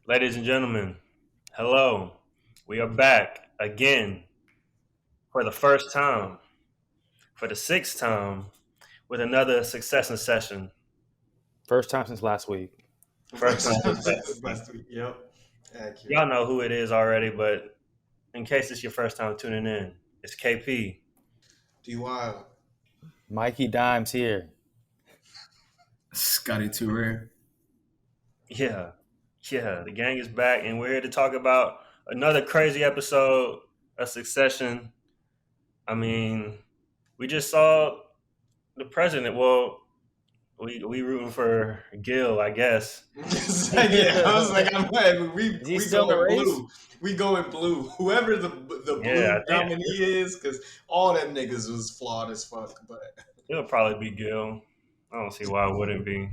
Ladies and gentlemen, hello. We are back again for the first time, for the sixth time, with another succession session. First time since last week. First time since Last week. Yep. Accurate. Y'all know who it is already, but in case it's your first time tuning in, it's KP. DY. Mikey Dimes here. Scotty too rare. Yeah, the gang is back, and we're here to talk about another crazy episode of Succession. I mean, we just saw the president. Well, we rooting for Gil, I guess. Yeah, I was like, we still go in in the race? blue. We go in blue. Whoever the blue Yeah, I think- nominee is, because all them niggas was flawed as fuck. But It'll probably be Gil. I don't see why it wouldn't be.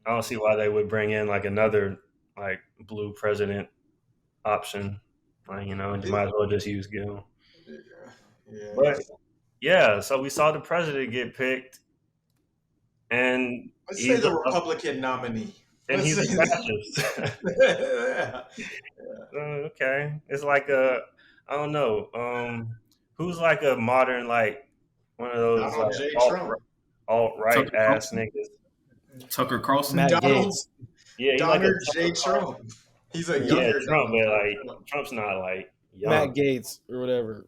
I don't see why they would bring in like another like blue president option. Like, you might as well just use Gil. yeah, But yeah, so we saw the president get picked, and let's say the Republican nominee. and Let's he's say a fascist. yeah. Okay, it's like I don't know, who's like a modern like one of those Donald like, J. Trump. alt right Tucker ass Carlson. niggas. Tucker Carlson. Matt Donald, Gates. Yeah, he's like Donald a J. Trump. He's a Yeah, younger Trump, but Donald like Trump. Trump's not like young. Matt Gates or whatever.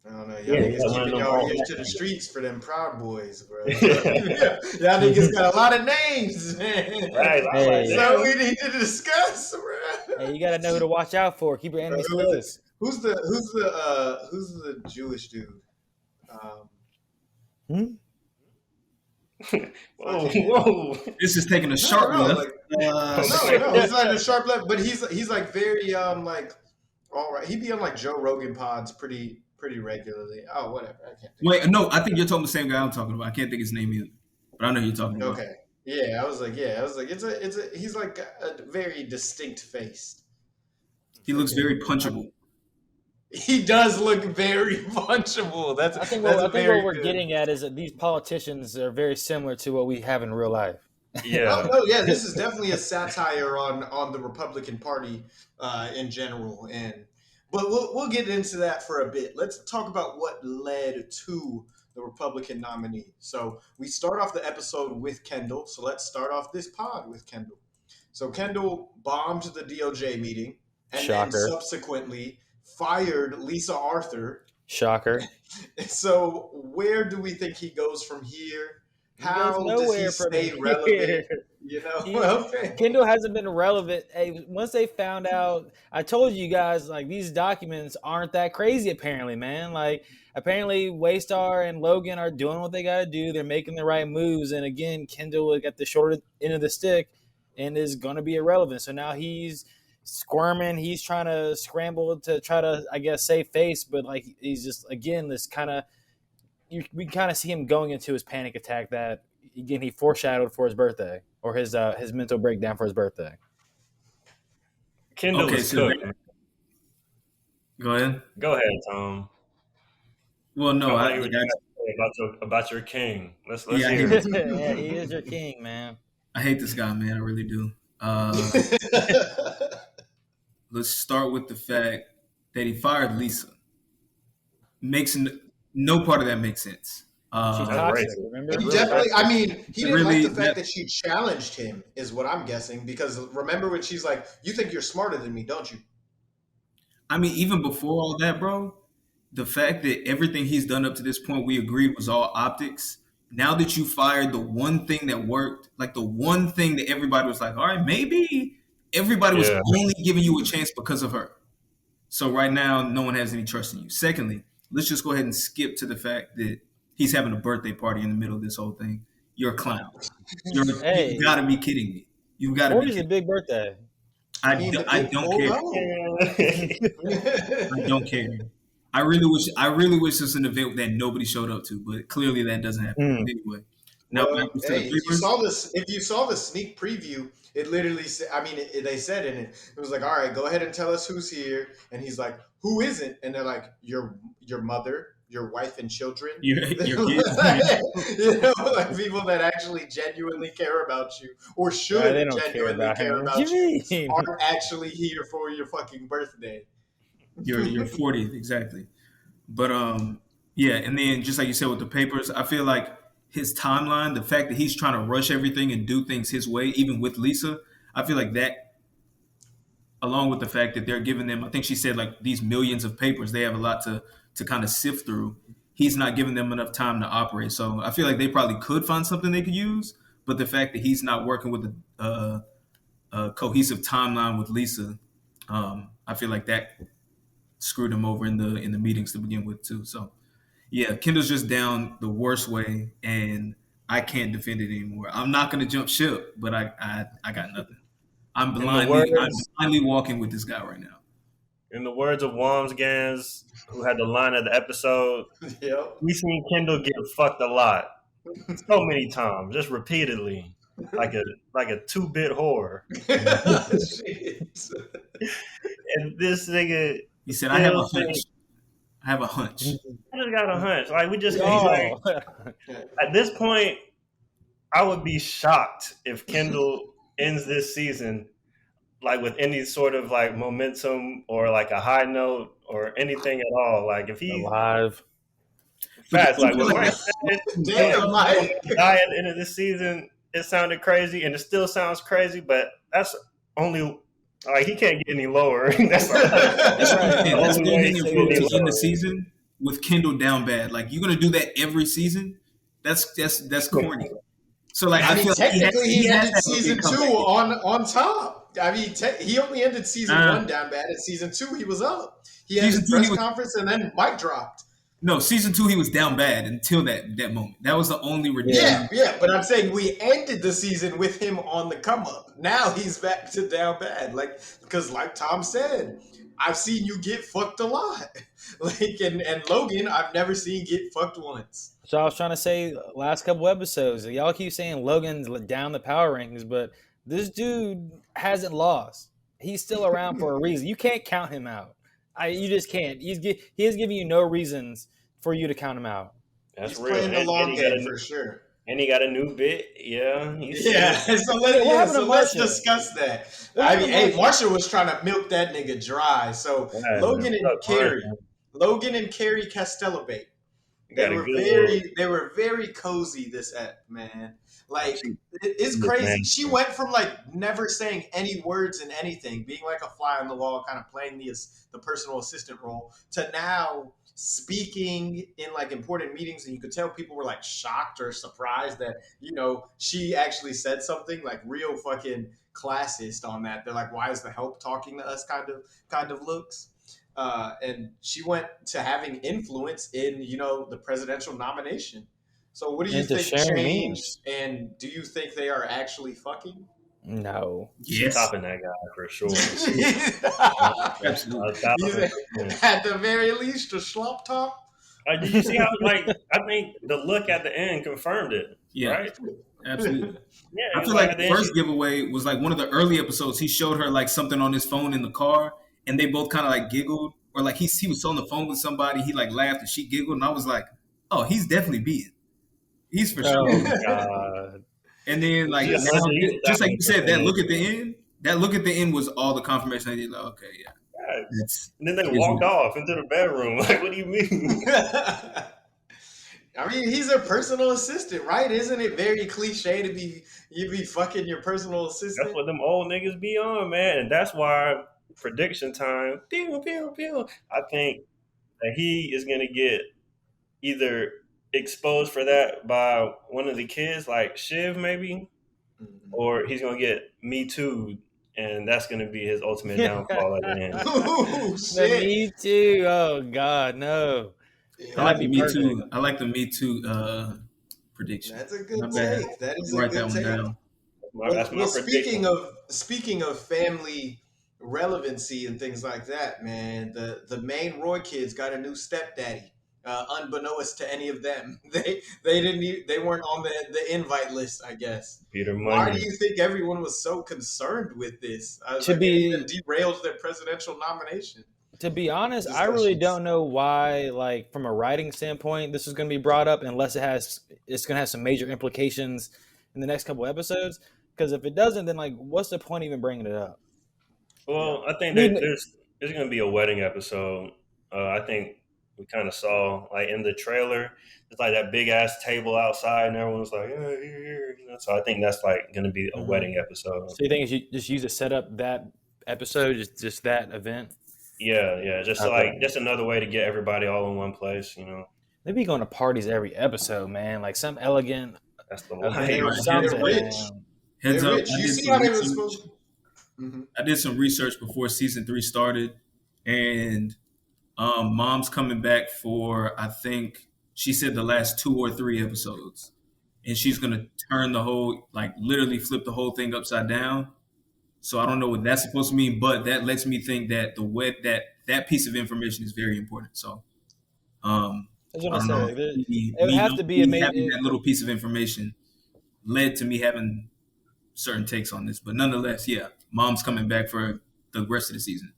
I don't know. Y'all Yeah, niggas one of keeping them y'all old ears to the niggas. streets for them Proud Boys, bro. Y'all niggas got a lot of names, man. Right, I'm Hey. like, So we need to discuss, bro. Hey, you gotta know who to watch out for. Keep your enemies close. Who's the Jewish dude? whoa. This is taking a sharp no, left. like, no, he's not a sharp left, but he's like very like all right. He be on like Joe Rogan pods pretty regularly. Oh, whatever. I can't think. Wait, no, I think you're talking the same guy I'm talking about. I can't think his name either, but I know who you're talking about. Okay. Yeah, I was like, he's like a very distinct face. He looks very punchable. He does look very punchable. I think what we're getting at is that these politicians are very similar to what we have in real life. Yeah. No, yeah, this is definitely a satire on the Republican Party in general, but we'll get into that for a bit. Let's talk about what led to the Republican nominee. So we start off the episode with Kendall. So let's start off this pod with Kendall. So Kendall bombed the DOJ meeting and Shocker. then subsequently fired Lisa Arthur. Shocker. So where do we think he goes from here? How goes does he nowhere from stay here. relevant? Okay. Kendall hasn't been relevant. Hey, once they found out, I told you guys, like, these documents aren't that crazy, apparently, man. Like, apparently Waystar and Logan are doing what they got to do. They're making the right moves. And again, Kendall got the short end of the stick and is going to be irrelevant. So now he's squirming. He's trying to scramble to try to, I guess, save face. But, like, he's just, again, this kind of, we kind of see him going into his panic attack that, again, he foreshadowed for his birthday or his mental breakdown for his birthday. Kendall is so cooked. go ahead. Go ahead, Tom. Well, no, I I think about your king. Let's Yeah, hear it. Yeah, he is your king, man. hate this guy, man. I really do. Let's start with the fact that he fired Lisa. No part of that makes sense. She's toxic, remember? He definitely. I mean, he didn't Really, like the fact that she challenged him, is what I'm guessing. Because remember when she's like, "You think you're smarter than me, don't you?" I mean, even before all that, bro, the fact that everything he's done up to this point, we agreed was all optics. Now that you fired the one thing that worked, like the one thing that everybody was like, all right, maybe everybody was only giving you a chance because of her. So right now, no one has any trust in you. Secondly, let's just go ahead and skip to the fact that he's having a birthday party in the middle of this whole thing. You're a clown. Hey. You gotta be kidding me. You gotta be 40's a kidding. big birthday. I don't care. I don't care. I really wish this was an event that nobody showed up to, but clearly that doesn't happen. Anyway. Now, if you saw the sneak preview, it literally said, I mean, they said in it, it was like, all right, go ahead and tell us who's here. And he's like, who isn't? And they're like, your mother your wife and children. Your kids. Like people that actually genuinely care about you or should They don't care genuinely about care him. What about do you mean? aren't actually here for your fucking birthday. Your 40th, exactly. But yeah, and then just like you said with the papers, I feel like his timeline, the fact that he's trying to rush everything and do things his way, even with Lisa, I feel like that, along with the fact that they're giving them, I think she said like these millions of papers, they have a lot to kind of sift through. He's not giving them enough time to operate. So I feel like they probably could find something they could use, but the fact that he's not working with a cohesive timeline with Lisa, I feel like that screwed him over in the meetings to begin with too. So yeah, Kendall's just down the worst way, and I can't defend it anymore. I'm not going to jump ship, but I got nothing. I'm In the blindly walking with this guy right now. in the words of Gans, who had the line of the episode, Yep. we seen Kendall get fucked a lot, so many times, just repeatedly, like a 2-bit whore. Shit. And this nigga He said, "I have a still hunch. I have a hunch." I just got a hunch. Like we just he's Oh. like at this point, I would be shocked if Kendall ends this season like with any sort of like momentum or like a high note or anything at all. Like if he Alive. fast, like But what you Mike feel said, Damn, Mike. die at the end of this season, it sounded crazy and it still sounds crazy, but that's only like he can't get any lower. That's That's what I'm saying. the That's only one way thing he if can you get any to end the lower. season with Kendall down bad. Like you're gonna do that every season. That's corny. So like I mean, feel like technically, he has ended to have a season big 2 comeback. on top. I mean, he only ended season 1 down bad. And season 2, he was up. He had Season his 2, he press was conference, and then Mike dropped. no season 2. He was down bad until that moment. That was the only redeeming. Yeah, but I'm saying we ended the season with him on the come up. Now he's back to down bad, like because like Tom said, I've seen you get fucked a lot. Like and Logan, I've never seen get fucked once. So I was trying to say last couple episodes, y'all keep saying Logan's down the power rankings, but this dude hasn't lost. He's still around for a reason. You can't count him out. You just can't. He is giving you no reasons for you to count him out. That's He's real. playing the long he got game a, for sure. and he got a new bit. Yeah, he's Yeah, What happened to let's Marsha? discuss that. What I happened mean, to hey, Marsha was trying to milk that nigga dry. So Yeah, Logan man. and Carrie Castellabate. They Got a were good very cozy this ep, man. Like She- it's she crazy. man. She went from like never saying any words in anything, being like a fly on the wall, kind of playing the personal assistant role, to now speaking in like important meetings, and you could tell people were like shocked or surprised that she actually said something like real fucking classist on that. They're like, why is the help talking to us? Kind of looks. And she went to having influence in, the presidential nomination. So what do you And to think sharing changed? And do you think they are actually fucking? No. She's Yes, topping that guy for sure. absolutely. 1,000%. At the very least, a slop top. Did you see how I think the look at the end confirmed it, Yeah, right? absolutely. Yeah, I it was feel like at the the end, first giveaway was like one of the early episodes. He showed her like something on his phone in the car, and they both kind of like giggled, or like he was on the phone with somebody. He like laughed and she giggled, and I was like, "Oh, he's definitely being. He's for sure." Oh God. And then like Just- now, just- just like you said, that look at the end. That look at the end was all the confirmation. I did like, okay, yeah, God. it's And then they Here's walked me. off into the bedroom. Like, what do you mean? I mean, he's a personal assistant, right? Isn't it very cliche to be fucking your personal assistant? That's what them old niggas be on, man. And that's why prediction time, pew, pew, pew. I think that he is going to get either exposed for that by one of the kids, like Shiv maybe, or he's going to get Me Too, and that's going to be his ultimate downfall at the end. Oh The shit! Me Too. Oh God, no. I like the That'd Me be Too. I like the Me Too prediction. That's a good Not bad. take. That is I'll a write that good one take. down. That's my prediction. Speaking of family relevancy and things like that, man, the main Roy kids got a new stepdaddy. Unbeknownst to any of them, they weren't on the invite list, I guess. Peter Why Money. do you think everyone was so concerned with this? I was To like, be- it derailed their presidential nomination. To be honest, I really discussions. don't know why, like from a writing standpoint, this is going to be brought up unless it's going to have some major implications in the next couple episodes. Because if it doesn't, then like, what's the point even bringing it up? Yeah. Well, I I think that mean, there's going to be a wedding episode. I think we kind of saw like in the trailer, it's like that big ass table outside, and everyone's like, "Yeah, here." So I think that's like going to be a mhm. wedding episode. So you think you just use to set up that episode, just that event? Yeah, yeah, just like Okay. just another way to get everybody all in one place. Maybe going to parties every episode, man. Like some elegant That's the event life. or All right, heads They're something, up. rich. man. Heads They're up. rich. You see how they was supposed. Mm-hmm. I did some research before season 3 started, and mom's coming back for, I think she said, the last 2 or 3 episodes, and she's gonna turn the whole, like literally flip the whole thing upside down. So I don't know what that's supposed to mean, but that lets me think that that piece of information is very important. So I was gonna I don't say know. like, Me, it would have to be a me having major. that little piece of information led to me having certain takes on this, but nonetheless, yeah, mom's coming back for the rest of the season.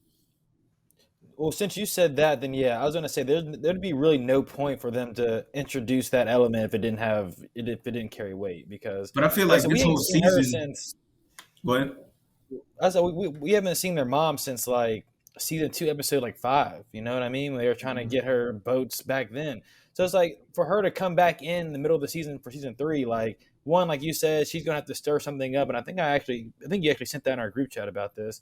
Well, since you said that, then yeah, I was gonna say there'd be really no point for them to introduce that element if it didn't carry weight because, But I feel like I like said, we this ain't whole seen her season, since. but I said we haven't seen their mom since like season 2, episode like 5. You know what I mean? They were trying to get her boats back then, so it's like for her to come back in the middle of the season for season 3, like one, like you said, she's gonna have to stir something up, and I think you actually sent that in our group chat about this.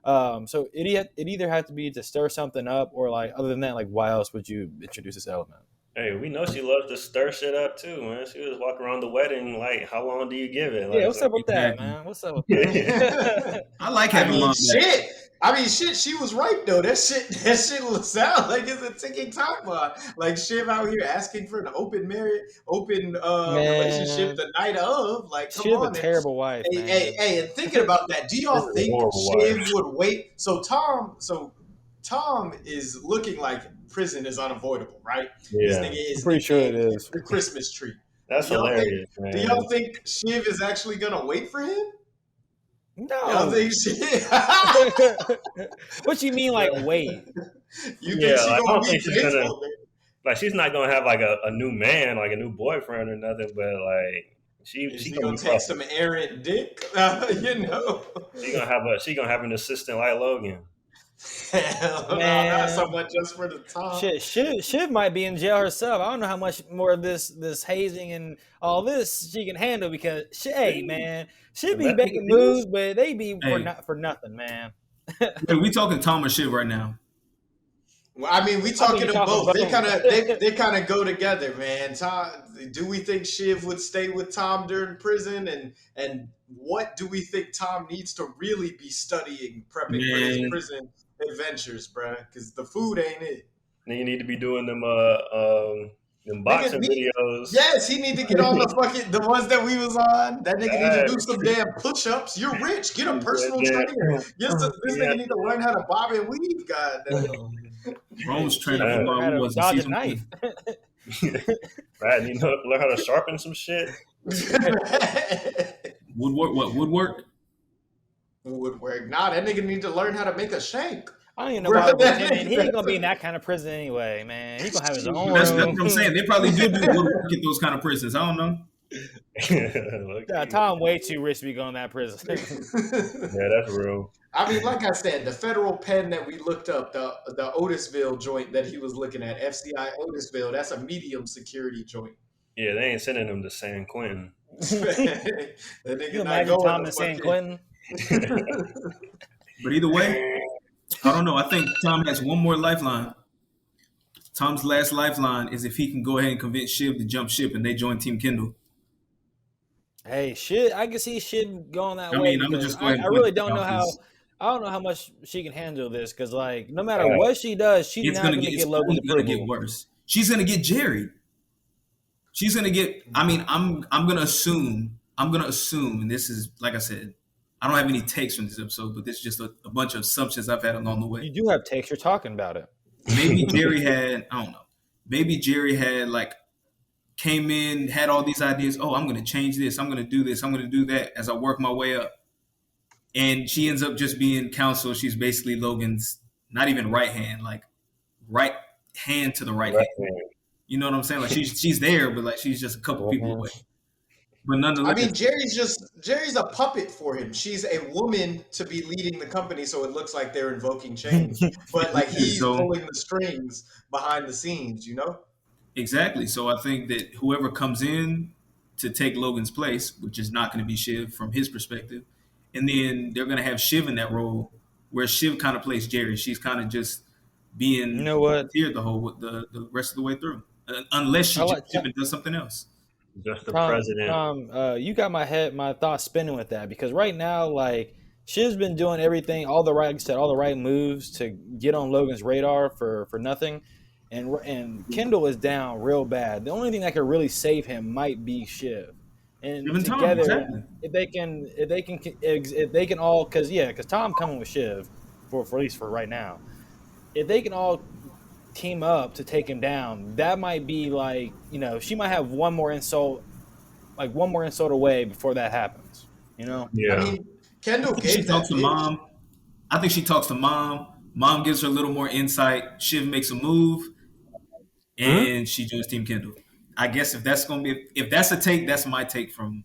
So it either had to be to stir something up, or like other than that, like why else would you introduce this element? Hey, we know she loves to stir shit up too, man. She was walking around the wedding like, "How long do you give it?" Yeah, Like, what's up with that, exactly. man? What's up with so, that? I like I having mean, mom back. shit. I mean, shit. She was right though. That shit will sound like it's a ticking time bomb. Like Shiv out here asking for an open relationship Man, the night of. Like, come she have a on. And, terrible wife, man. and thinking about that, do this y'all is a think horrible Shiv wife. would wait? So Tom is looking like prison is unavoidable, right? This Yeah, nigga I'm is pretty sure it nicknamed is. the Christmas tree. that's Do y'all think? hilarious, Do man. y'all think Shiv is actually gonna wait for him? Y'all No. think Shiv? What you mean, like wait? You think Yeah, she like I gonna don't be think she's gonna faithful? like. She's not gonna have like a new man, like a new boyfriend or nothing. But like, Is she he gonna gonna be take fucking. some errant dick? You know. She gonna have an assistant like Logan. Hell no, not so Man, much just for the time. shit, Shiv might be in jail herself. I don't know how much more of this hazing and all this she can handle because hey, man, she The be best thing making to do is moves, but they be Hey, for nothing, man. wait, we talking Tom or shit right now? Well, I mean, we I think talking you're to talking both. They both. kind of they kind of go together, man. Tom, do we think Shiv would stay with Tom during prison, and what do we think Tom needs to really be studying, prepping for his Man, prison adventures, bruh? Because the food ain't it. then you need to be doing them Nigga, boxing videos. yes, he need to get on the ones that we was on. That nigga need to do Right. some damn push-ups. You're rich. Get a personal Yeah, trainer. Yes, this yeah. nigga need to learn how to bob and weave. God Bro was Shit, training he for learned about how what to was it, dodge a season knife. 1? Right, you know, learn how to sharpen some shit. damn. Woodwork, what woodwork? Woodwork. Nah, that nigga need to learn how to make a shank. I don't even know Bro, why we're that pretending. He ain't gonna be in nigga. that kind of prison anyway, man. He gonna have his own That's room. what I'm saying. They probably do woodwork at those kind of prisons. I don't know. Look, Yeah, Tom way too rich to be going to that prison. yeah, that's real. I mean, like I said, the federal pen that we looked up, the Otisville joint that he was looking at, FCI Otisville, that's a medium security joint. Yeah, they ain't sending them to San Quentin. That Can nigga you not imagine going Tom to in San fucking. Quentin? But either way, I don't know. I think Tom has one more lifeline. Tom's last lifeline is if he can go ahead and convince Shiv to jump ship and they join Team Kindle. Hey, shit, I can see shit going that I way mean, I'm gonna because just go ahead I and point really this don't know out how. because I don't know how much she can handle this because, like, no matter Uh, what she does, she's it's not gonna going get to it's get Logan's only gonna get approval. worse. She's gonna get Jerry. She's gonna get. I mean, I'm gonna assume. And this is like I said, I don't have any takes from this episode, but this is just a bunch of assumptions I've had along the way. You do have takes. You're talking about it. Maybe Jerry had. I don't know. Maybe Jerry had like came in, had all these ideas. Oh, I'm gonna change this. I'm gonna do this. I'm gonna do that as I work my way up. And she ends up just being counsel. She's basically Logan's not even right hand, like right hand to the right Right hand. hand. You know what I'm saying? Like she's there, but like she's just a couple people Mhm. away. But I nonetheless, mean, Jerry's a puppet for him. She's a woman to be leading the company, so it looks like they're invoking change. But like exactly. he's So pulling the strings behind the scenes, you know? exactly. So I think that whoever comes in to take Logan's place, which is not going to be Shiv from his perspective, and then they're going to have Shiv in that role where Shiv kind of plays Jerry. She's kind of just You being know what? puppeteered the rest of the way through, unless I she like jumps ship and does something else. Just the Tom. president. Tom, you got my thoughts spinning with that because right now, like Shiv's been doing everything, all the right, like I said, all the right moves to get on Logan's radar for nothing, and Kendall is down real bad. The only thing that could really save him might be Shiv, Shiv and and Tom, together, exactly. if they can all, because Tom coming with Shiv for at least for right now, if they can all team up to take him down, that might be like, she might have one more insult away before that happens. You know? I Yeah. mean, Kendall I think she gave talks that to pitch. mom. I think she talks to mom. Mom gives her a little more insight. Shiv makes a move, Hmm? and she joins Team Kendall. I guess if that's a take, that's my take from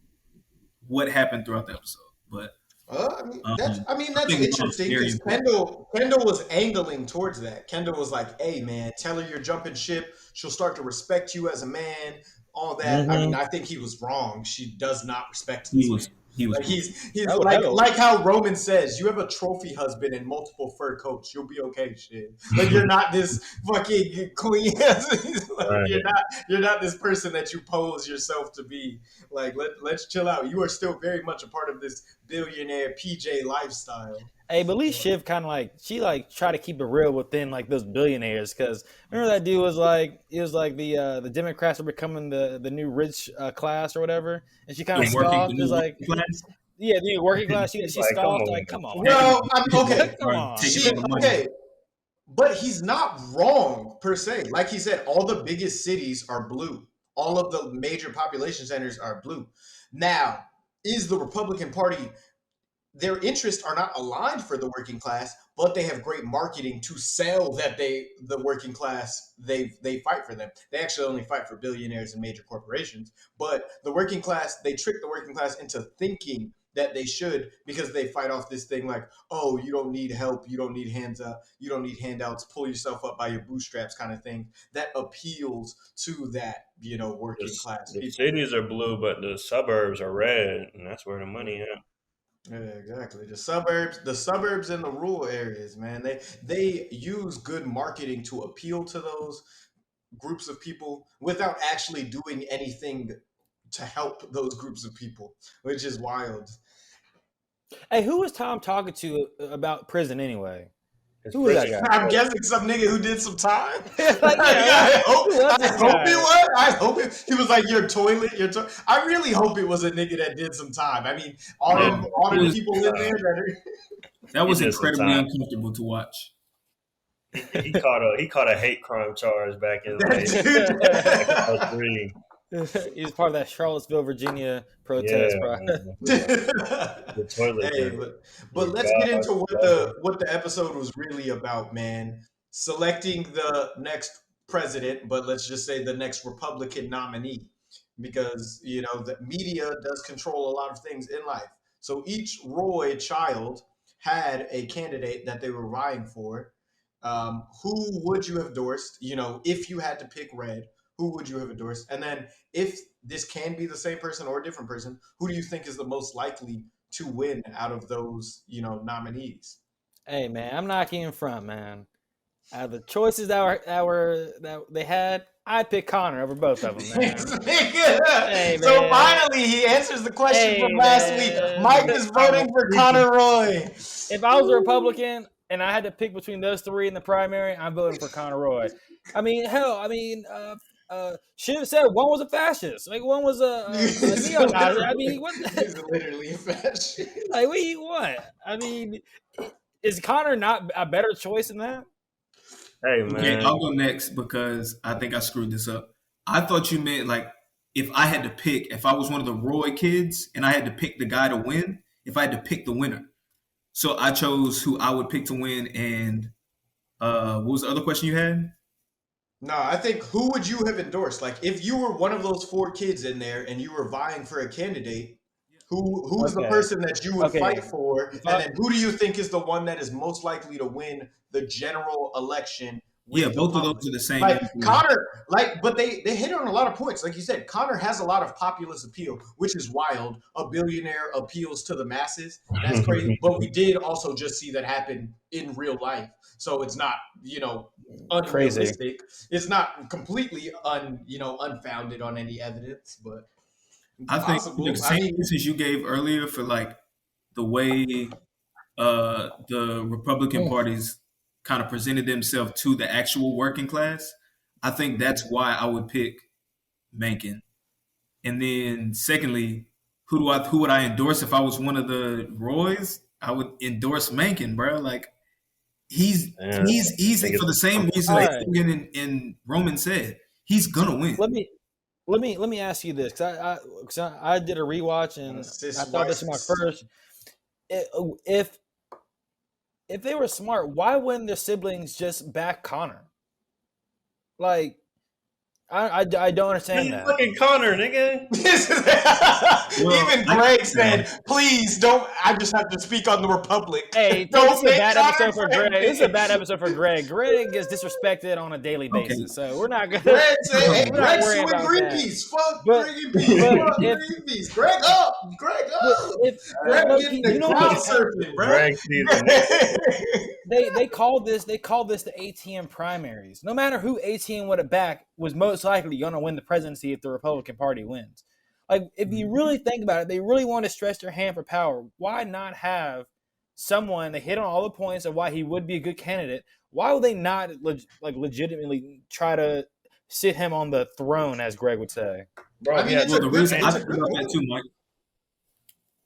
what happened throughout the episode. But I That's think mom's interesting very because important. Kendall was angling towards that. Kendall was like, "Hey, man, tell her you're jumping ship. She'll start to respect you as a man." All that. I mean, Mm-hmm. I think he was wrong. She does not respect He this man. was he was Like wrong. he's That would help. like how Roman says, "You have a trophy husband and multiple fur coats. You'll be okay." Shit. Like you're not this fucking queen. Like, Right. you're not this person that you pose yourself to be. Like let's chill out. You are still very much a part of this billionaire PJ lifestyle. Hey, but at least So, Shiv kind of like she like try to keep it real within like those billionaires because remember that dude was like it was like the Democrats were becoming the new rich class or whatever, and she kind of The working the scoffed. It's new like working class. yeah, the working class. She He's she like, come scoffed like on. come on, well, Technically, I'm okay. come are on. taking She all the money. okay, but he's not wrong per se. Like he said, all the biggest cities are blue. All of the major population centers are blue. Now, is the Republican Party their interests are not aligned for the working class, but they have great marketing to sell that the working class they fight for them. They actually only fight for billionaires and major corporations, but the working class they trick the working class into thinking that they should because they fight off this thing like, oh, you don't need help, you don't need hands up, you don't need handouts, pull yourself up by your bootstraps kind of thing that appeals to that working class The people. cities are blue, but the suburbs are red, and that's where the money at. Yeah, exactly. The suburbs and the rural areas, man. They use good marketing to appeal to those groups of people without actually doing anything to help those groups of people, which is wild. Hey, who was Tom talking to about prison anyway? His Who was that prison guy? I'm guessing some nigga who did some time. Like yeah, who was I this hope guy? it was. I hope he was like your toilet. I really hope it was a nigga that did some time. I mean, yeah, all It them was people in there that are that he was did some incredibly time. uncomfortable to watch. He caught a hate crime charge back in like episode that dude. 3. He was part of that Charlottesville, Virginia protest. Yeah, man. The toilet Hey, game. but Yeah, let's get God, into brother. what the episode was really about, man. Selecting the next president, but let's just say the next Republican nominee, because the media does control a lot of things in life. So each Roy child had a candidate that they were vying for. Who would you have endorsed? If you had to pick red, who would you have endorsed? And then if this can be the same person or a different person, who do you think is the most likely to win out of those, nominees? Hey man, I'm not in front, man. Out of the choices that they had, I'd pick Connor over both of them, man. Hey So man, finally, he answers the question from hey last week. Mike man. is voting for Connor Roy. If I was a Republican and I had to pick between those three in the primary, I'm voting for Connor Roy. I mean, hell, should have said one was a fascist, like one was a neo-Nazi. I mean, what? He's literally a fascist. Like, what do you want? I mean, is Connor not a better choice than that? Hey Okay, man, I'll go next because I think I screwed this up. I thought you meant like if I had to pick, if I was one of the Roy kids and I had to pick the guy to win, if I had to pick the winner. So I chose who I would pick to win, and What was the other question you had? No, I think who would you have endorsed? Like, if you were one of those 4 kids in there and you were vying for a candidate, who's the Okay. person that you would Okay. fight for? If And I- then who do you think is the one that is most likely to win the general election with Yeah, the both of public? those are the same. Like answer. Connor, but they hit on a lot of points. Like you said, Connor has a lot of populist appeal, which is wild. A billionaire appeals to the masses. That's crazy. But we did also just see that happen in real life. So it's not, Crazy. unrealistic. It's not completely unfounded on any evidence, but I think possible. the same reasons you gave earlier for like the way the Republican parties kind of presented themselves to the actual working class. I think that's why I would pick Mencken. And then secondly, who would I endorse if I was one of the Roys? I would endorse Mencken, bro. Like he's easy for the same reason that Alright. Hogan and Roman said. He's gonna win. Let me ask you this, because I did a rewatch and I thought this was my first. If they were smart, why wouldn't their siblings just back Connor? Like, I don't understand that. Fucking Connor, nigga. Even Greg said, "Please don't." I just have to speak on the Republic. Hey, Don't this is a make bad Connor episode for Greg. friend. This is a bad episode for Greg. Greg gets disrespected on a daily basis, so we're not gonna. Greg said, "Hey, we're not Greg's worried suing about Greenpeace. Fuck But- Greenpeace. but Fuck if- Greenpeace. Greg up. Greg up. If Greg low-key, getting the you know crowd what? surfing, bro. Greg season. They called this the ATM primaries. No matter who ATM would have backed was most likely going to win the presidency if the Republican Party wins. Like, if you really think about it, they really want to stretch their hand for power. Why not have someone that hit on all the points of why he would be a good candidate? Why would they not legitimately try to sit him on the throne, as Greg would say? Bro, I mean, yeah, it's Well, the reason I it's a thought good about that point. too, Mike.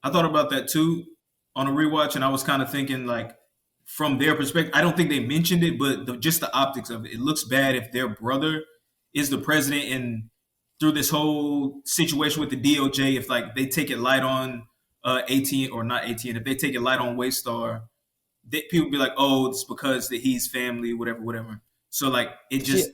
I thought about that too on a rewatch, and I was kind of thinking like from their perspective. I don't think they mentioned it, but just the optics of it. It looks bad if their brother is the president, and through this whole situation with the DOJ, if like they take it light on ATN or not ATN, if they take it light on Waystar, people be like, oh, it's because that he's family, whatever. So like it just.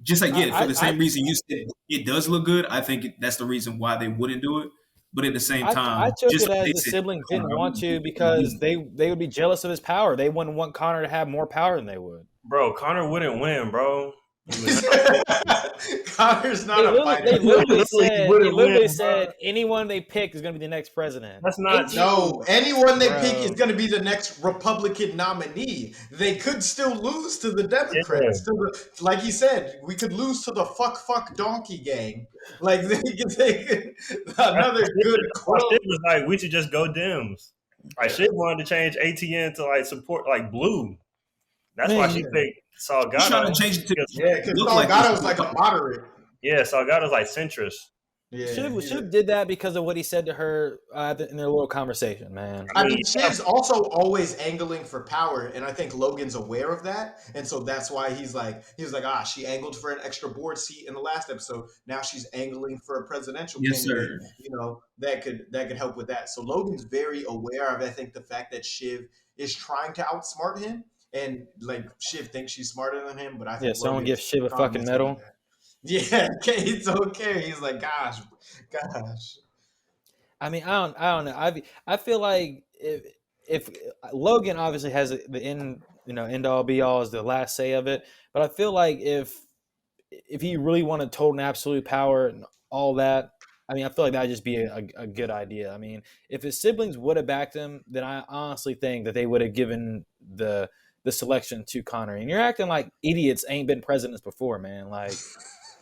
Just like for the same reason you said it does look good, I think that's the reason why they wouldn't do it. But at the same time, I took just it as like the said, siblings didn't Connor, want to because they would be jealous of his power. They wouldn't want Connor to have more power than they would. bro, Connor wouldn't win, bro. Connor's not They a literally, fighter. they literally wouldn't said win, anyone they pick is going to be the next president. That's not 18 No, anyone they Bro. pick is going to be the next Republican nominee. They could still lose to the Democrats. To the, like he said, we could lose to the fuck donkey gang. Like they could, another good My quote. shit was like, we should just go Dems. Like, shit wanted to change ATN to like support like blue. That's why she picked He's trying Salgado. to change it to Yeah, because look like Salgado's this. like a moderate. Yeah, Salgado's like centrist. Yeah, Shiv did that because of what he said to her in their little conversation, man. I mean, Shiv's also always angling for power, and I think Logan's aware of that, and so that's why he was like, she angled for an extra board seat in the last episode. Now she's angling for a presidential candidate. Sir. You know, that could help with that. So Logan's very aware of, I think, the fact that Shiv is trying to outsmart him, and like Shiv thinks she's smarter than him, but I think Someone Logan's gives Shiv a fucking cognizant medal. of that. Yeah, it's okay. He's like, gosh. I mean, I don't know. I feel like if Logan obviously has the end all be all is the last say of it, but I feel like if he really wanted total and absolute power and all that, I mean, I feel like that'd just be a good idea. I mean, if his siblings would have backed him, then I honestly think that they would have given the selection to Connor. And you're acting like idiots ain't been presidents before, man. Like,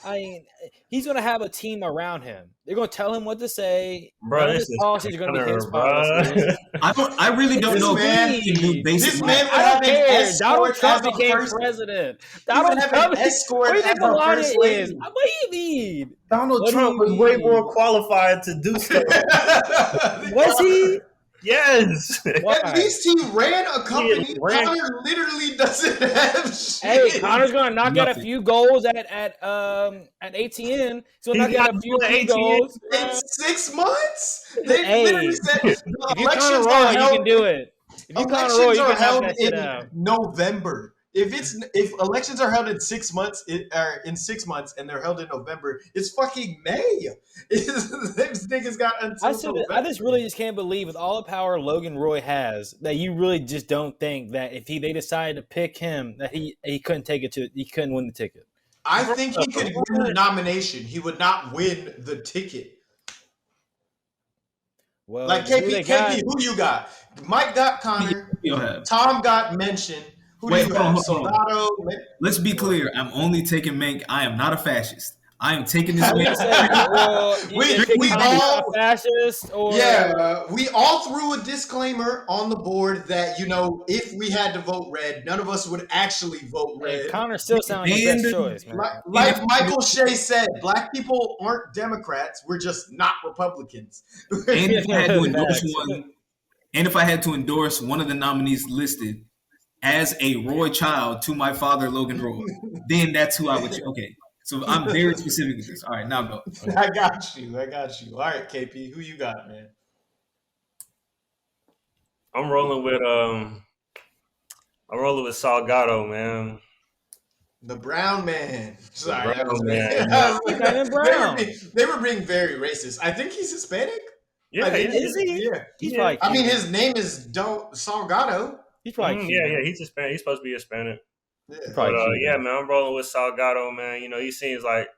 I mean, he's going to have a team around him. They're going to tell him what to say. Bro, None of this his is policies are going to be his Connor, policies. bro. I really don't This know man- if he can do basic this math. man would I have don't an care. escort Donald Trump as a became first- president. would Donald have Trump. an escort What do you think as the a line first is? lady. What do you need? Donald What do Trump you was way mean? more qualified to do stuff. Was he? Yes. Why? At least he ran a company. He ran- Connor literally doesn't have shit. Hey, Connor's going to knock out a Nothing. few goals at ATN. So He's knock out not a few doing key ATN. goals. In 6 months? They Hey, literally said the If you're elections Connor are Roy, you held. can do it. If If you Conor Roy, Elections you are can have held that shit in out. November. If elections are held in 6 months, in 6 months, and they're held in November, it's fucking May. These niggas got until I November. just really just can't believe with all the power Logan Roy has that you really just don't think that if they decided to pick him that he couldn't he couldn't win the ticket. I think he could win the What? nomination. He would not win the ticket. Well, Like who they got? KP, who you got? Mike got Connor. You'll have. Tom got mentioned. Who Wait, do you hold on, have? hold on. Soldado. Let's be clear. I'm only taking Mank. I am not a fascist. I am taking this I was man. gonna say, well, We all- a fascist or Yeah, we all threw a disclaimer on the board that if we had to vote red, none of us would actually vote red. Connor still sounds like the best choice, man. Like Michael Shea said, black people aren't Democrats. We're just not Republicans. And if I had to endorse Facts. one, and if I had to endorse one of the nominees listed as a Roy child to my father, Logan Roy, then that's who I would. Okay, so I'm very specific with this. All right, now go. I got you. All right, KP, who you got, man? I'm rolling with Salgado, man. The brown man. Sorry, Brown that was man. Kinda brown. They were being very racist. I think he's Hispanic. Yeah, I think is he? Yeah. He's Yeah. probably. I mean, Cuban. his name is Salgado. He's probably. Yeah, he's Hispanic. He's supposed to be Hispanic. Yeah. Probably But Cuban. yeah, man, I'm rolling with Salgado, man. He seems like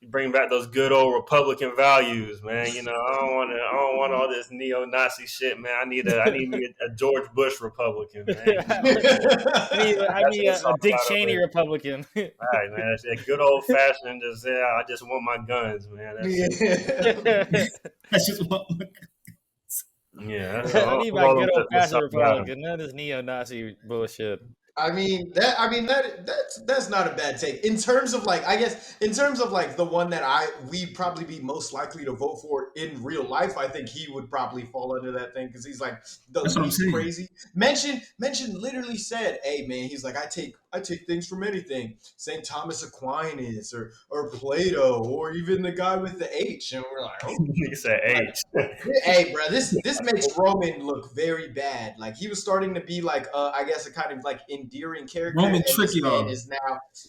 he bring back those good old Republican values, man. I don't want all this neo-Nazi shit, man. I need me a George Bush Republican, man. I need a Dick Salgado, Cheney man. Republican. All right, man. That's that good old fashioned. Just I just want my guns, man. That's just what. That's I need my I'm good rolling old with fashioned Salgado. Republican. None of this neo-Nazi bullshit. That's not a bad take. In terms of the one that we'd probably be most likely to vote for in real life, I think he would probably fall under that thing because he's like the That's what I'm least saying. crazy. Mention literally said, "Hey man," he's like, I take things from anything. St. Thomas Aquinas or Plato or even the guy with the H, and we're like, oh. He said H. Hey, bro, this makes Roman look very bad. Like he was starting to be like, I guess a kind of like endearing character. Roman and tricky this man dog. is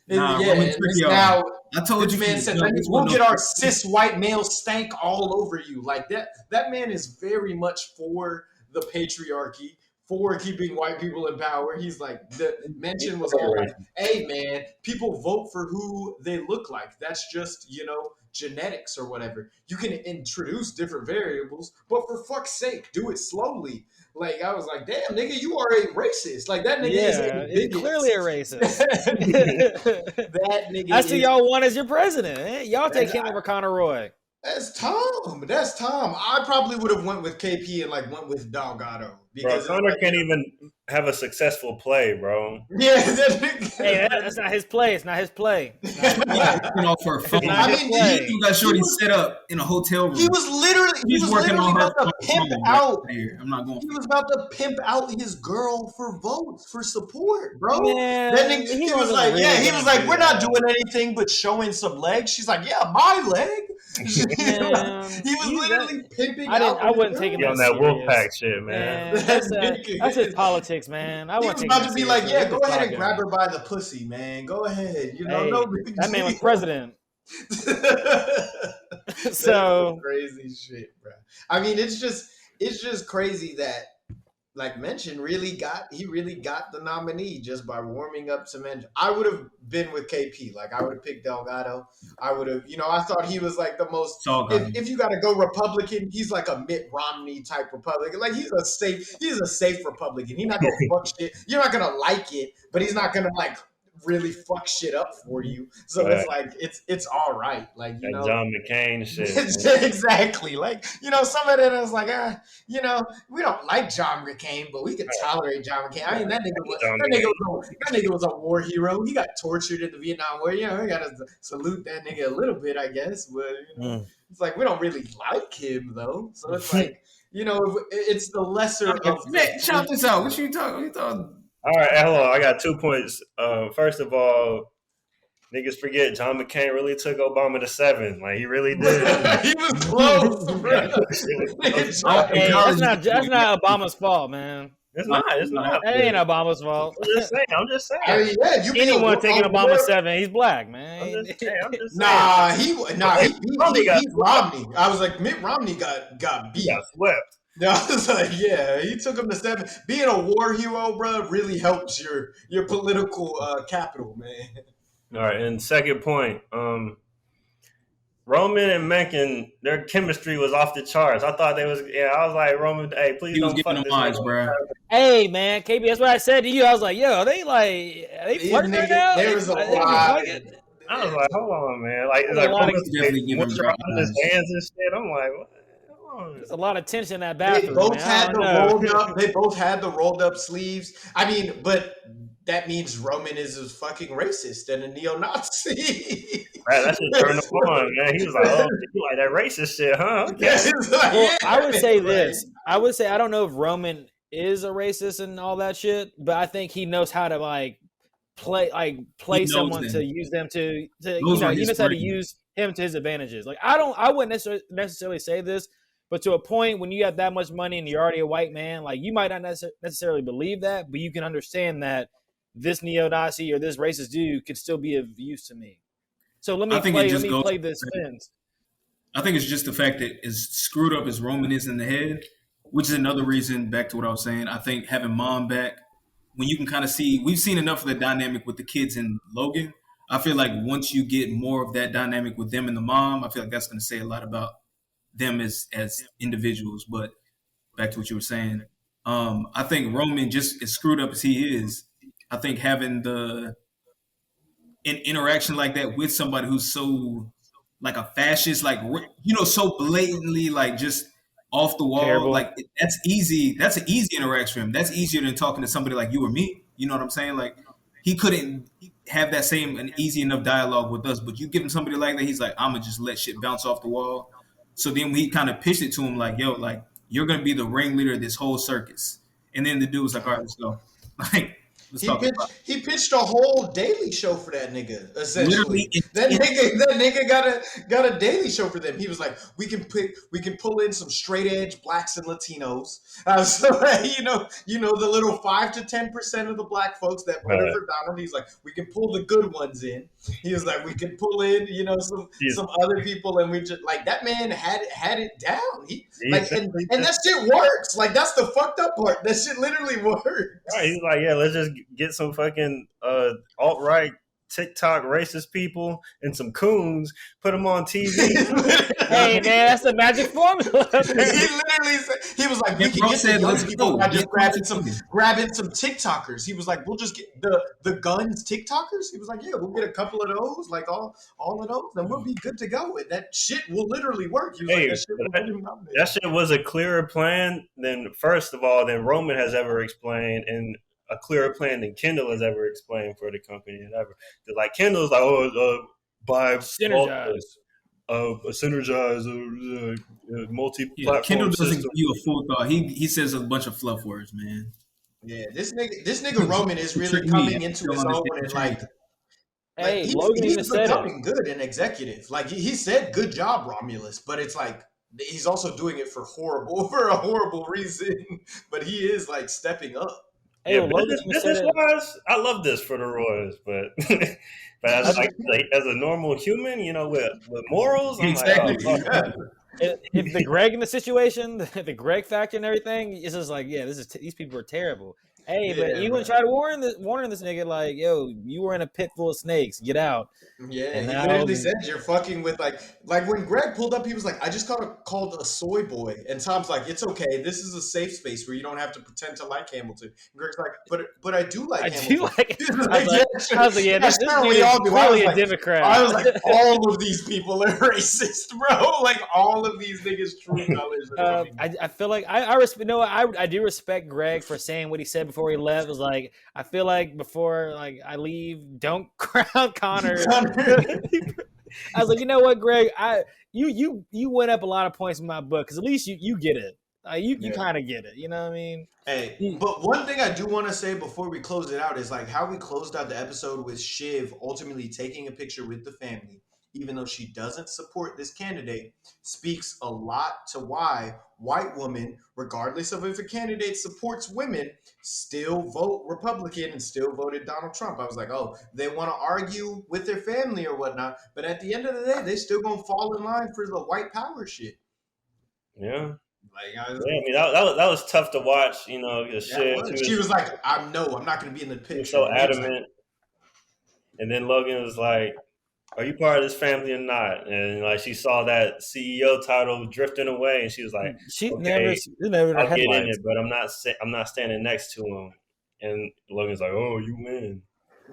now, Roman tricky dog. I told this you. man said, no, "We'll get our cis white male stank all over you." Like that. That man is very much for the patriarchy, for keeping white people in power. He's like, the mention was all like, "Hey, man, people vote for who they look like. That's just genetics or whatever. You can introduce different variables, but for fuck's sake, do it slowly." Like I was like, "Damn, nigga, you are a racist." Like that nigga is a bigot. He's clearly a racist. That nigga. That's who y'all want as your president. Eh? Y'all take him over Conor Roy. That's Tom. I probably would have went with KP and went with Delgado because Bro, Conor can't even have a successful play, bro. Yeah, Hey, that's not his play. It's not his play. For a phone. not his play. You got Shorty set up in a hotel room. He was literally about to pimp out. I'm not going. He was about to pimp out his girl for votes, for support, bro. Man, Then he was like, "We're not doing anything but showing some legs." She's like, "Yeah, my leg." He was literally pimping out. I wouldn't take him on that Wolfpack shit, man. That's his politics, man. He was about to be like, "Yeah, go ahead and grab her by the pussy, man. Go ahead." That man was president. So crazy shit, bro. I mean, it's just crazy that Mention really got the nominee just by warming up to Mention. I would have been with KP. I would have picked Delgado. I would have, I thought he was the most. If you got to go Republican, he's like a Mitt Romney type Republican. He's a safe Republican. He's not gonna fuck shit. You're not gonna like it, but he's not gonna really fuck shit up for you. So it's all right. John McCain shit. Exactly. Some of it is we don't like John McCain, but we can tolerate John McCain. I mean, that nigga was a war hero. He got tortured in the Vietnam War. We gotta salute that nigga a little bit, I guess. But it's we don't really like him though. So it's it's the lesser of. Man, shout this out. What you talking? All right, hold on. I got 2 points. First of all, niggas forget John McCain really took Obama to 7. He really did. He was close. Hey, that's not Obama's fault, man. It's not. It's not. That ain't Obama's fault. I'm just saying. I'm just I saying. mean, yeah, you be Anyone taking a Obama war. 7, he's black, man. I'm just. Hey, I'm just saying. Nah, he Romney got beat Romney. I was like, Mitt Romney got he beat. got swept. I was like, yeah, he took him to 7. Being a war hero, bro, really helps your political capital, man. All right, and second point, Roman and Mencken, their chemistry was off the charts. I thought they was. Yeah, I was like, Roman, hey, please He was don't giving fuck them this eyes, nigga. bro. Hey, man, KB, that's what I said to you. I was like, yo, are they flirting right now? There was a They lot. fucking- I was like, hold on, man. Like, it's There's like a lot of Roman's Definitely giving bro moisturizing his eyes. hands and shit. I'm like, what? Hold on. there's a lot of tension in that They bathroom, both man. I had don't the know. rolled up. They both had the rolled up sleeves. I mean, but that means Roman is a fucking racist and a neo-Nazi. Right, that shit turned him on, man. He was like, oh, you like that racist shit, huh? Okay. It's like, Well, yeah, I would say like, this. I would say I don't know if Roman is a racist and all that shit, but I think he knows how to play He knows someone them. to use them to Those are he his knows how to friends. use him to his advantages. Like I wouldn't necessarily say this, but to a point when you have that much money and you're already a white man, like you might not necessarily believe that, but you can understand that this neo-Nazi or this racist dude could still be of use to me. So let me I think it just goes. play this fence. I think it's just the fact that as screwed up as Roman is in the head, which is another reason, back to what I was saying, I think having mom back, when you can kind of see, we've seen enough of the dynamic with the kids in Logan. I feel like once you get more of that dynamic with them and the mom, I feel like that's going to say a lot about them as individuals. But back to what you were saying, I think Roman, just as screwed up as he is, I think having an interaction like that with somebody who's so like a fascist, like so blatantly like just off the wall, Terrible. like that's easy. That's an easy interaction for him. That's easier than talking to somebody like you or me. You know what I'm saying? Like he couldn't have that same an easy enough dialogue with us, but you give him somebody like that, he's like, I'm gonna just let shit bounce off the wall. So then we kind of pitched it to him like, yo, like you're gonna be the ringleader of this whole circus. And then the dude was like, all right, let's go. Like, let's talk about it. He pitched a whole daily show for that nigga. Essentially, Literally, that nigga got a daily show for them. He was like, we can pull in some straight edge blacks and Latinos. So the little 5 to 10% of the black folks that voted for Donald. He's like, we can pull the good ones in. He was like, we can pull in some other people, and we just like that man had it down. He like and that shit works. Like that's the fucked up part. That shit literally works. Right, he's like, yeah, let's just get some fucking alt-right TikTok racist people and some coons, put them on TV. Hey man, that's the magic formula. He literally said, he was like, we can get the young people by just grabbing some TikTokers. He was like, we'll just get the guns TikTokers. He was like, yeah, we'll get a couple of those, like all of those, and we'll be good to go. And that shit will literally work. He was like, that shit was a clearer plan than, first of all, than Roman has ever explained, and a clearer plan than Kendall has ever explained for the company and ever. Like Kendall's like, buy synergize. Synergize, multi-platform Kendall doesn't system. give you a full thought. He says a bunch of fluff words, man. Yeah, this nigga Roman is really coming into his own and like. Hey, he's becoming good and executive. Like he said, "Good job, Romulus," but it's like he's also doing it for a horrible reason. But he is like stepping up. Hey, yeah, business-wise, I love this for the Royals, but as a normal human, with morals, I'm exactly. like, if the Greg in the situation, the Greg factor and everything, it's just like, yeah, these people are terrible. Hey, but you wouldn't try to warn this nigga like, yo, you were in a pit full of snakes, get out. Yeah, and he literally said you're fucking with like when Greg pulled up, he was like, I just got called a soy boy, and Tom's like, it's okay, this is a safe space where you don't have to pretend to like Hamilton. And Greg's like, but I do like Hamilton. I was like, yeah, this dude is clearly a Democrat. I was like, all of these people are racist, bro. Like all of these niggas' true colors. I feel like I do respect Greg for saying what he said before he left. It was like, I feel like before I leave, don't crown Connor. I was like, you know what, Greg? You went up a lot of points in my book because at least you get it. You kind of get it. You know what I mean? Hey, but one thing I do want to say before we close it out is like how we closed out the episode with Shiv ultimately taking a picture with the family, even though she doesn't support this candidate, speaks a lot to why white women, regardless of if a candidate supports women, still vote Republican and still voted Donald Trump. I was like, oh, they want to argue with their family or whatnot, but at the end of the day, they still gonna fall in line for the white power shit. Yeah. Like, Yeah, I mean that was tough to watch. You know, because she was like, I'm not going to be in the she was picture. so And he was like, adamant, and then Logan was like, "Are you part of this family or not?" And like she saw that CEO title drifting away, and she was like, She "Okay, never in her I'll get in headlights. it, but I'm not standing next to him." And Logan's like, "Oh, you win.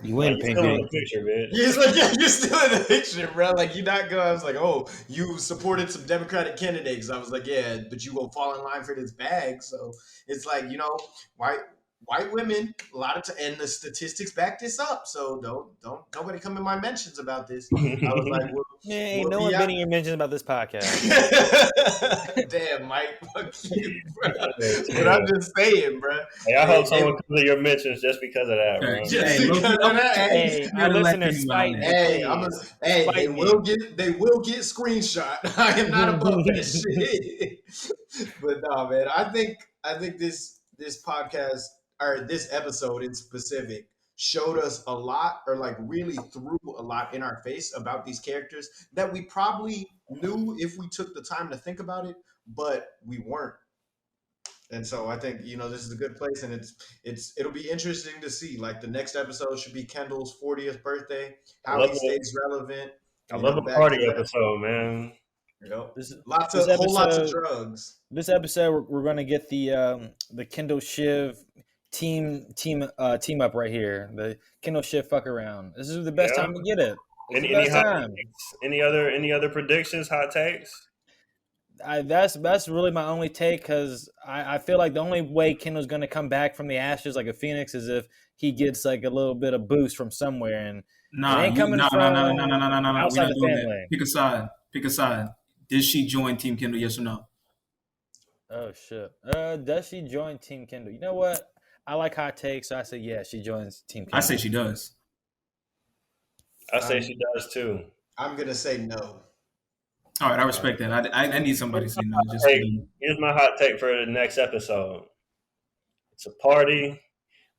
You Like win, you're still in the Pinky. picture, bitch." he's like, yeah, you're still in the picture, bro. Like, you're not going. I was like, oh, you supported some Democratic candidates. I was like, yeah, but you gonna fall in line for this bag. So it's like, white women, a lot of and the statistics back this up. So don't nobody come in my mentions about this. I was like, Man, ain't we'll no be one out. been in your mentions about this podcast. Damn, Mike, fuck you, bro. Yeah. But I'm just saying, bro. Hey, I hope someone comes to your mentions just because of that, bro. Just Hey, because look, of that. Hey, our listeners spite me. Hey, Please. they Fight me. will get screenshot. I am not above that shit. But no, man, I think this podcast or this episode in specific showed us a lot, or like really threw a lot in our face about these characters that we probably knew if we took the time to think about it, but we weren't. And so I think this is a good place, and it'll be interesting to see. Like, the next episode should be Kendall's 40th birthday, I how love he stays relevant. I love a Back party to that. episode, man. Lots this of episode- drugs. This episode, we're going to get the Kendall Shiv team up right here. The Kendall Shiv fuck around. This is the best time to get it. It's the best time. Any other predictions, hot takes? That's really my only take, because I feel like the only way Kendall's going to come back from the ashes like a phoenix is if he gets like a little bit of boost from somewhere, and it ain't coming from outside the family. Pick a side. Did she join Team Kendall? Yes or no? Oh shit! Does she join Team Kendall? You know what? I like hot takes, so I say yeah, she joins Team Kendall. I say she does. I say she does too. I'm gonna say no. All right, I respect that. I need somebody to say no. Here's my hot take for the next episode. It's a party.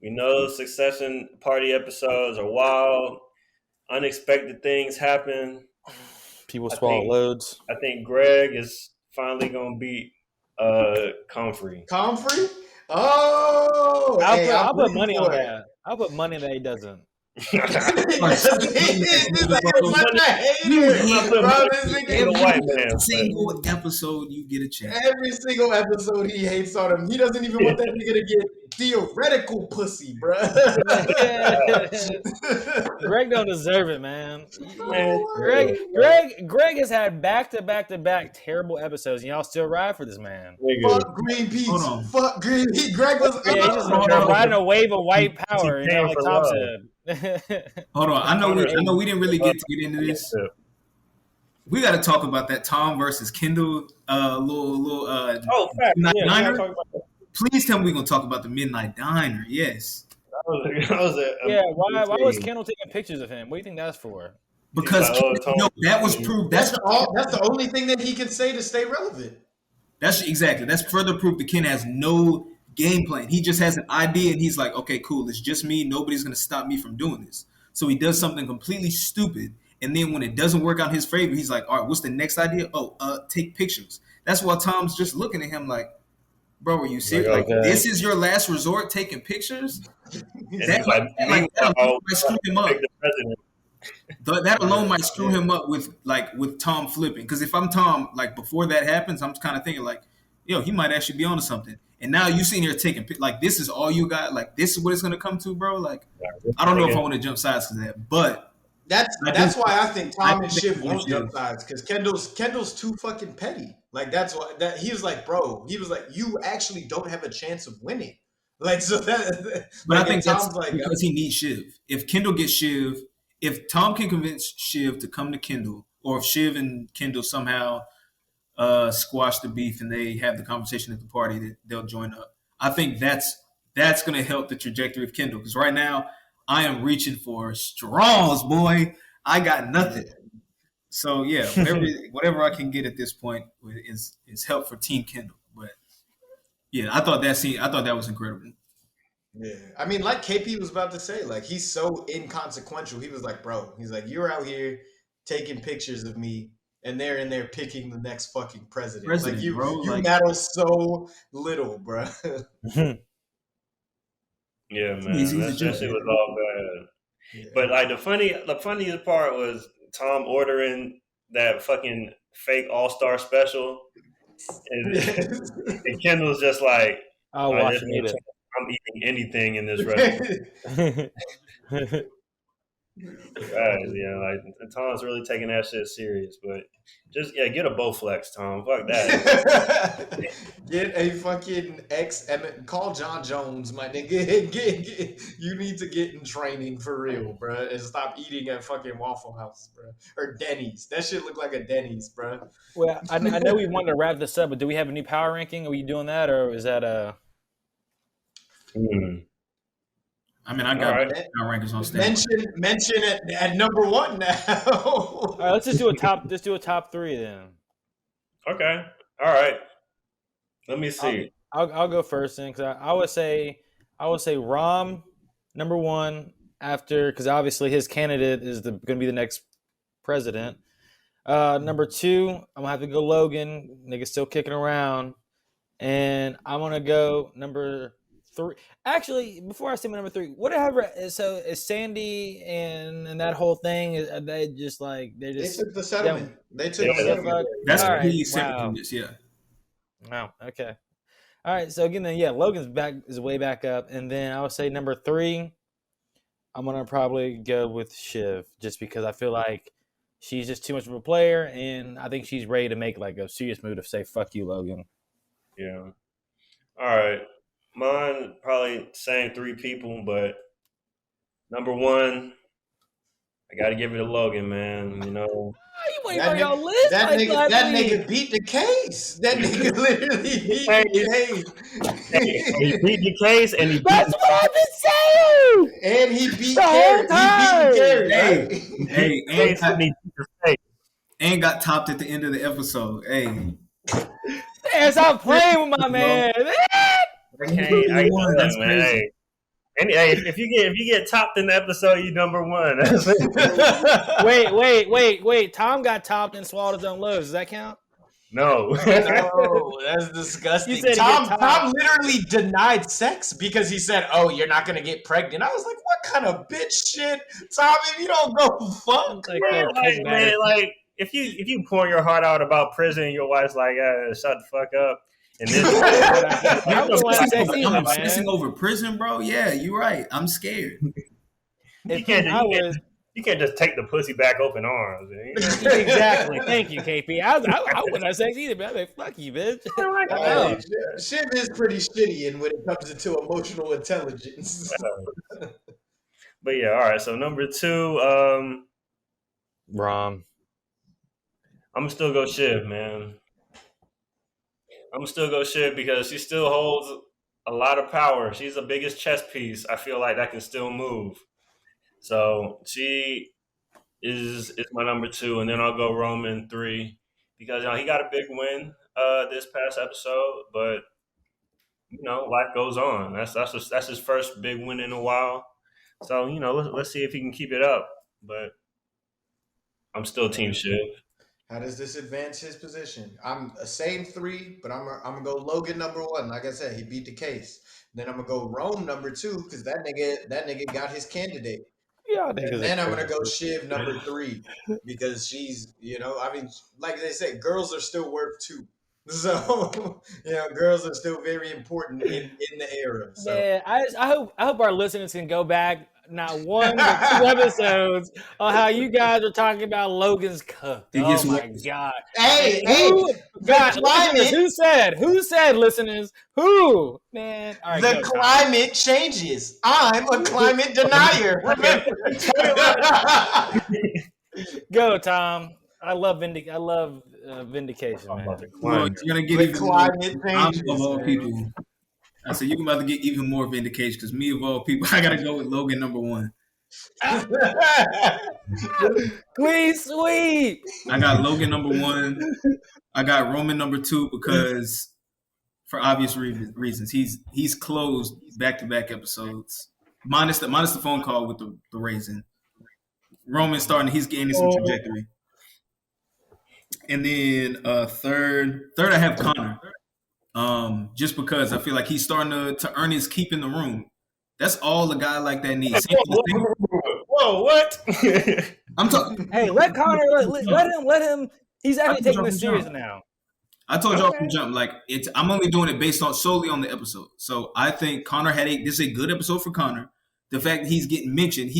We know Succession party episodes are wild. Unexpected things happen. People swallow loads. I think Greg is finally gonna beat Comfrey. Comfrey? Oh, I'll put money on that. I'll put money that he doesn't. He's like, Every single episode you get a chance. Every single episode he hates on him. He doesn't even want that nigga to get theoretical pussy, bro. Greg don't deserve it, man. Greg has had back to back terrible episodes, and y'all still ride for this man. Fuck Greenpeace. Fuck Greenpeace. Greg was he's just riding a wave of white power, like Tom said. Hold on, I know we didn't really get into this. We got to talk about that Tom versus Kendall Midnight Diner. Please tell me we're gonna talk about the Midnight Diner. Yes. Why was Kendall taking pictures of him? What do you think that's for? Because that was proved. That's the only thing that he can say to stay relevant. That's further proof that Ken has no game plan. He just has an idea, and he's like, okay, cool, it's just me. Nobody's gonna stop me from doing this. So he does something completely stupid, and then when it doesn't work out in his favor, he's like, all right, what's the next idea? Take pictures. That's why Tom's just looking at him like, bro, are you serious? Like, this is your last resort, taking pictures? That might screw him up. That alone might screw him up with Tom flipping. Because if I'm Tom, like, before that happens, I'm kind of thinking like, yo, he might actually be onto something. And now you sitting here taking like, this is all you got. Like, this is what it's gonna come to, bro. Like, I don't know if I want to jump sides to that, but that's why I think Tom and Shiv won't jump sides, because Kendall's too fucking petty. Like, that's why he was like, bro, you actually don't have a chance of winning. Like, so that. But I think Tom's that's because he needs Shiv. If Kendall gets Shiv, if Tom can convince Shiv to come to Kendall, or if Shiv and Kendall somehow squash the beef and they have the conversation at the party, that they'll join up. I think that's going to help the trajectory of Kendall, because right now I am reaching for straws, boy. I got nothing. So yeah, whatever I can get at this point is help for Team Kendall. But yeah, I thought that was incredible. Yeah, I mean, like KP was about to say, like he's so inconsequential. He was like, bro, he's like, you're out here taking pictures of me, and they're in there picking the next fucking president. Like President, bro, you like matter so little, bro. Yeah, he's man, a that joke. shit was all bad. Yeah. But like the funniest part was Tom ordering that fucking fake All Star special, and, and Kendall's just like, I'll "All right, watch there's him no eat chance I'm eating anything in this restaurant." it. Yeah, like Tom's really taking that shit serious. But just get a Bowflex, Tom. Fuck that. Get a fucking call John Jones, my nigga. You need to get in training for real, bro, and stop eating at fucking Waffle House, bro, or Denny's. That shit look like a Denny's, bro. Well, I know we wanted to wrap this up, but do we have a new power ranking? Are we doing that, or is that a? I mean, I got All right. our rankings on standby. Mention it at number one now. All right, let's just do a top. Let's do a top three then. Okay. All right. Let me see. I'll go first then, because I would say Rom number one after, because obviously his candidate is going to be the next president. Number two, I'm gonna have to go Logan. Nigga's still kicking around, and I'm gonna go number three. Actually, before I say my number three, whatever. So is Sandy and that whole thing? They just they took the settlement. They took the settlement. That's all pretty right, separate wow. from this, yeah. Wow. Okay. All right. So again, then Logan's back is way back up, and then I would say number three, I'm gonna probably go with Shiv, just because I feel like she's just too much of a player, and I think she's ready to make like a serious move to say "fuck you, Logan." Yeah. All right. Mine probably same three people, but number one, I got to give it to Logan, man. You know. You waiting on your list? That nigga beat the case. That nigga literally beat the case. He beat the case, and he beat That's what I've been saying. And he beat The whole Carrie. time. He beat Carrie. Hey, and got topped at the end of the episode. Hey, Man, stop playing with my man. I can't. That's crazy. And hey, if you get topped in the episode, you number one. Wait. Tom got topped and swallowed his own loads. Does that count? No. No, that's disgusting. Tom literally denied sex because he said, "Oh, you're not gonna get pregnant." I was like, "What kind of bitch shit, Tom? If you don't go fuck, man, like if you pour your heart out about prison, your wife's like, "Shut the fuck up." And then I'm obsessing over prison, bro. Yeah, you're right. I'm scared. You can't just take the pussy back open arms. Exactly. Thank you, KP. I wouldn't have sex either, but I'm like, fuck you, bitch. Shiv is pretty shitty and when it comes into emotional intelligence. But yeah, all right. So number two, Rom. I'm gonna still go Shiv, man. I'm gonna still go Shiv because she still holds a lot of power. She's the biggest chess piece. I feel like that can still move. So she is my number two, and then I'll go Roman three because he got a big win this past episode, but life goes on. That's his first big win in a while. So let's see if he can keep it up. But I'm still Team Shiv. How does this advance his position? I'm a same three, but I'm gonna go Logan number one. Like I said, he beat the case. Then I'm gonna go Rome number two because that nigga got his candidate. Yeah, and then I'm gonna go Shiv number three because she's like they said, girls are still worth two. So girls are still very important in the era. So. Yeah, I hope our listeners can go back not one but two episodes on how you guys are talking about Logan's cook. Oh my god! Hey, who said listeners? Who, man? All right, the climate changes. I'm a climate denier. Remember? Go, Tom. I love vindication, man. Well, you're gonna get even climate changes, of all people. I said you're about to get even more vindication because me of all people, I gotta go with Logan number one. Clean sweep. I got Logan number 1. I got Roman number 2 because, for obvious reasons, he's closed back-to-back episodes, minus the phone call with the raisin. Roman's starting; he's gaining some trajectory. And then third, I have Connor. Just because I feel like he's starting to earn his keep in the room. That's all a guy like that needs. Whoa, what? I'm talking. Hey, let Connor let him. He's actually taking this serious now. I told y'all from jump, like I'm only doing it based on solely on the episode. So I think Connor this is a good episode for Connor. The fact that he's getting mentioned,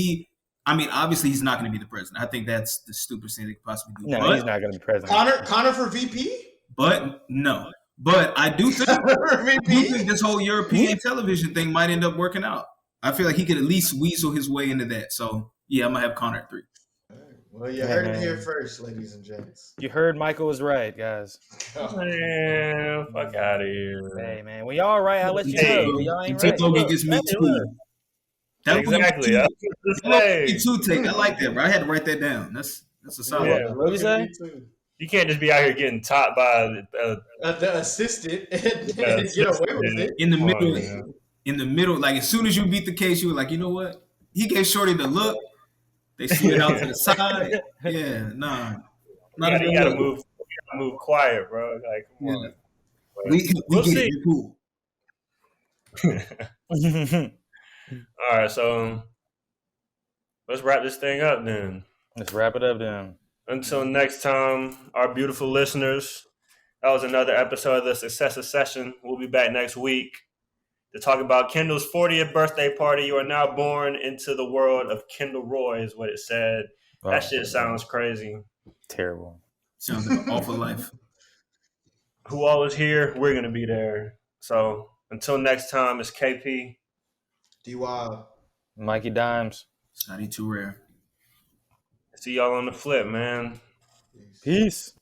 obviously he's not going to be the president. I think that's the stupidest thing they could possibly do. No, he's not going to be president. Connor for VP? But no. But I do think this whole European television thing might end up working out. I feel like he could at least weasel his way into that. So yeah, I'm gonna have Connor at 3. Well, you heard it here first, ladies and gents. You heard Michael was right, guys. Man, fuck out of here. Hey, man, when y'all right, I'll let you know. When y'all ain't right. Logan gets me too. Exactly. Me too. Take. I like that, bro. I had to write that down. That's a solid. Yeah. What did you say? You can't just be out here getting taught by the assistant and get away with it. In the middle, like as soon as you beat the case, you were like, you know what? He gave Shorty the look. They slid out to the side. Yeah, nah. You gotta move quiet, bro. Like, come on. We'll see. Cool. All right, so let's wrap this thing up then. Let's wrap it up then. Until next time, our beautiful listeners, that was another episode of the Successor Session. We'll be back next week to talk about Kendall's 40th birthday party. You are now born into the world of Kendall Roy, is what it said. That shit sounds crazy. Terrible. Sounds like an awful life. Who all is here, we're going to be there. So until next time, it's KP. DY. Mikey Dimes. Scotty Too Rare. See y'all on the flip, man. Peace.